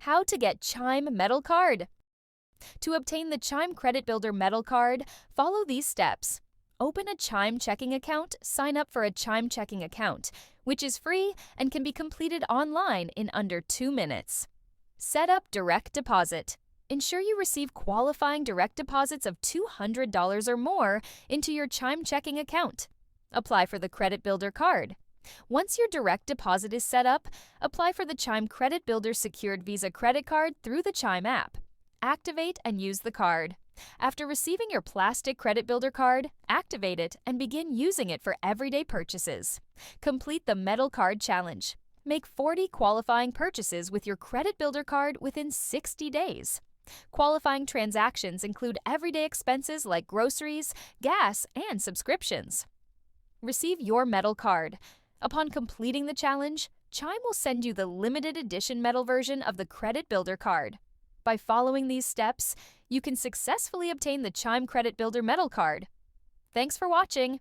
How to get Chime Metal Card. To obtain the Chime Credit Builder Metal Card, follow these steps. Open a Chime checking account, sign up for a Chime checking account, which is free and can be completed online in under 2 minutes. Set up direct deposit. Ensure you receive qualifying direct deposits of $200 or more into your Chime checking account. Apply for the Credit Builder Card. Once your direct deposit is set up, apply for the Chime Credit Builder Secured Visa Credit Card through the Chime app. Activate and use the card. After receiving your plastic Credit Builder card, activate it and begin using it for everyday purchases. Complete the Metal Card Challenge. Make 40 qualifying purchases with your Credit Builder card within 60 days. Qualifying transactions include everyday expenses like groceries, gas, and subscriptions. Receive your metal card. Upon completing the challenge, Chime will send you the limited edition metal version of the Credit Builder card. By following these steps, you can successfully obtain the Chime Credit Builder Metal Card. Thanks for watching!